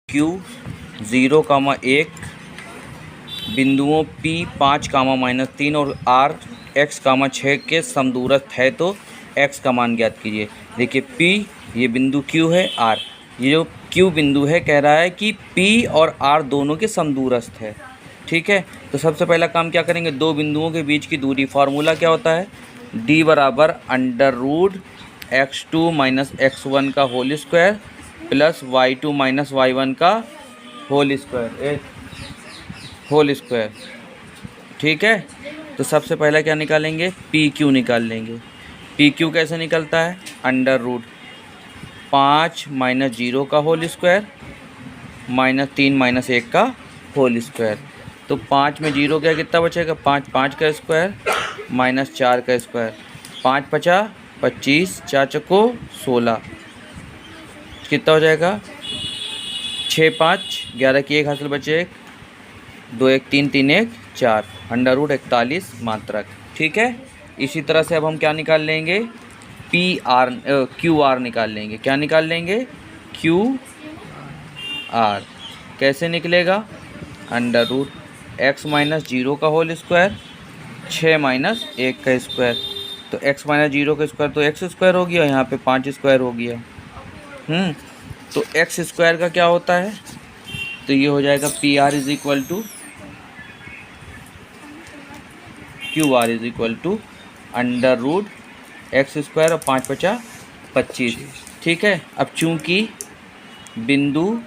Q 0,1 बिंदुओं P 5, -3 और R x, 6 के समदूरस्थ है तो x का मान ज्ञात कीजिए। देखिए P ये बिंदु Q है, R ये जो Q बिंदु है कह रहा है कि P और R दोनों के समदूरस्थ है। ठीक है, तो सबसे पहला काम क्या करेंगे, दो बिंदुओं के बीच की दूरी। फार्मूला क्या होता है, D बराबर √x2 - x1 का whole square plus y2 - y1 का होल स्क्वायर। ठीक है, तो सबसे पहला क्या निकालेंगे, पी क्यू निकाल लेंगे। पी क्यू कैसे निकलता है, √5 - 0 का होल स्क्वायर -3 - 1 का होल स्क्वायर। तो 5 में 0 क्या, कितना बचेगा, 5 5 का स्क्वायर -4 का स्क्वायर। 5 पचा 25, 4 चक्को 16, कितना हो जाएगा 6 5 11 की 1 हासिल बचे 1, 2 1 3 3 1 4, √41 मात्रक। ठीक है, इसी तरह से अब हम क्या निकाल लेंगे, क्यू आर निकाल लेंगे। क्या निकाल लेंगे, क्यू आर कैसे निकलेगा, √x - 0 का होल स्क्वायर 6 - 1 का स्क्वायर। तो x - 0 का स्क्वायर तो x स्क्वायर हो गया, यहाँ पे 5 स्क्वायर हो गया। तो x स्क्वायर का क्या होता है, तो ये हो जाएगा PR = QR = √x² और 5 5 25। ठीक है, अब चूंकि बिंदु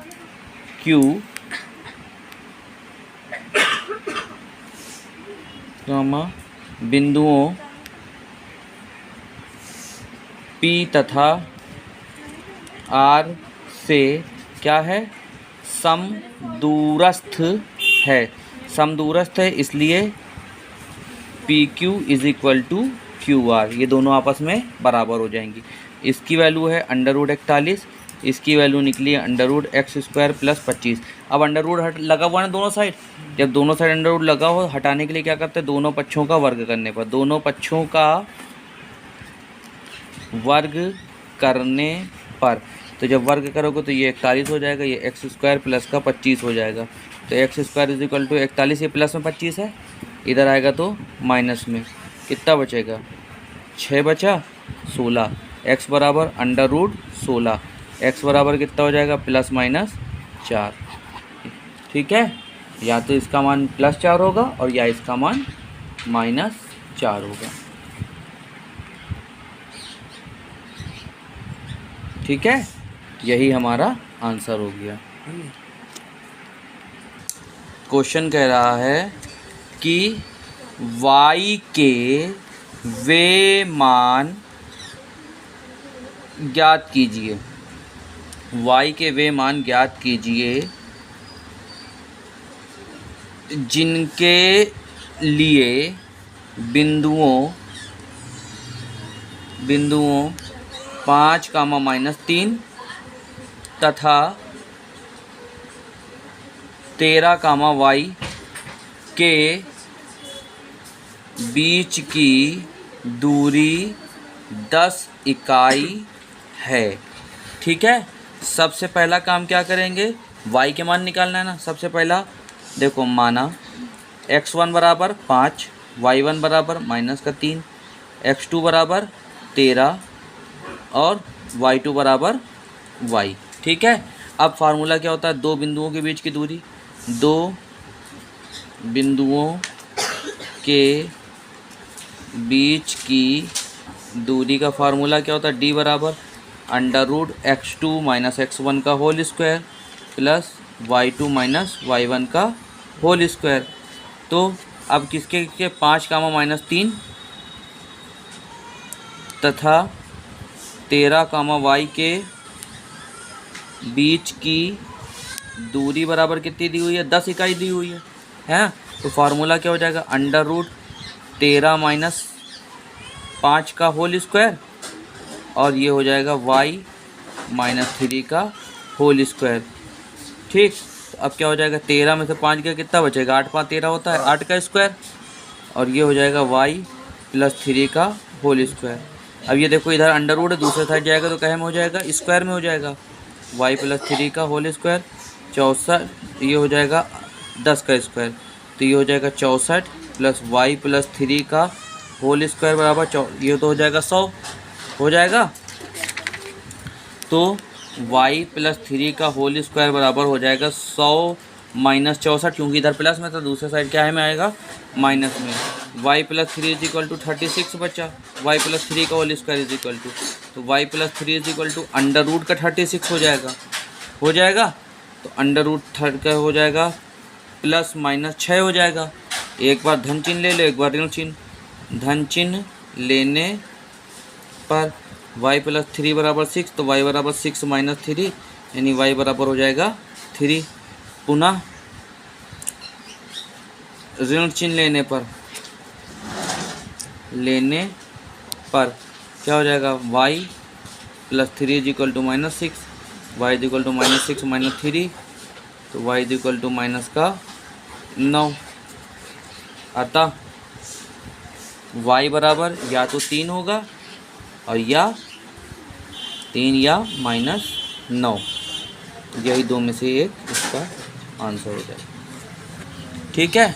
Q बिंदुओं P तथा R से क्या है, समदूरस्थ है। समदूरस्थ है इसलिए PQ = QR, ये दोनों आपस में बराबर हो जाएंगी। इसकी वैल्यू है √41, इसकी वैल्यू निकली है √x² + 25। अब अंडर लगा हुआ है ना दोनों साइड, जब दोनों साइड अंडर लगा हो, हटाने के लिए क्या करते हैं, दोनों पक्षों का वर्ग करने पर, दोनों पक्षों का वर्ग करने पर, तो जब वर्ग करोगे तो ये 41 हो जाएगा, ये x² प्लस का 25 हो जाएगा। तो x² = 41, ये प्लस में 25 है, इधर आएगा तो माइनस में, कितना बचेगा 6 बचा 16, x बराबर √16, x बराबर कितना हो जाएगा, ±4। ठीक है, या तो इसका मान +4 होगा और या इसका मान -4 होगा। ठीक है, यही हमारा आंसर हो गया। क्वेश्चन कह रहा है कि y के वे मान ज्ञात कीजिए। y के वे मान ज्ञात कीजिए जिनके लिए बिंदुओं 5, -3 तथा 13, y के बीच की दूरी 10 इकाई है। ठीक है, सबसे पहला काम क्या करेंगे, y के मान निकालना है ना। सबसे पहला देखो, माना x1 बराबर 5, y1 बराबर -3, x2 बराबर 13 और y2 बराबर y। ठीक है, अब फार्मूला क्या होता है, दो बिंदुओं के बीच की दूरी, दो बिंदुओं के बीच की दूरी का फार्मूला क्या होता है, D बराबर √x2 - x1 का whole square plus y2 - y1 का होल स्क्वायर। तो अब किसके 5, -3 तथा 13, y के बीच की दूरी बराबर कितनी दी हुई है, 10 इकाई दी हुई है। तो फार्मूला क्या हो जाएगा, √13 - 5 का होल स्क्वायर और ये हो जाएगा y - 3 का होल स्क्वायर। ठीक, तो अब क्या हो जाएगा, 13 में से 5 का कितना बचेगा, 8 5 13 होता है, 8 का स्क्वायर और ये हो जाएगा y + 3 का होल स्क्वायर। अब ये देखो इधर अंडर रूट है, दूसरे साइड जाएगा तो कहे में हो जाएगा, स्क्वायर में हो जाएगा, y + 3 का होल स्क्वायर 64, ये हो जाएगा 10 का स्क्वायर, तो ये हो जाएगा 64 प्लस वाई प्लस 3 का होल स्क्वायर बराबर ये तो हो जाएगा 100 हो जाएगा। तो y प्लस 3 का होल स्क्वायर बराबर हो जाएगा 100 माइनस 64, क्योंकि इधर प्लस में था, दूसरे साइड क्या है में आएगा माइनस में। y plus 3 is equal to 36 बचा, y प्लस 3 का whole square is equal to, तो y plus 3 is equal to under root का 36 हो जाएगा। तो अंडर रूट थर्ड का हो जाएगा प्लस माइनस 6 हो जाएगा। एक बार धन चिन्ह ले लो, एक बार ऋण चिन्ह। धन चिन्ह लेने पर y प्लस 3 बराबर 6, तो y बराबर 6 माइनस 3, यानी y बराबर हो जाएगा 3। पुनः ऋण चिन्ह लेने पर क्या हो जाएगा, y plus 3 is equal to minus 6, Y is equal to minus 6 minus 3, तो y is equal to minus का 9। अतः y बराबर या तो 3 होगा और या 3 या माइनस 9, यही दो में से एक इसका आंसर हो जाएगा। ठीक है।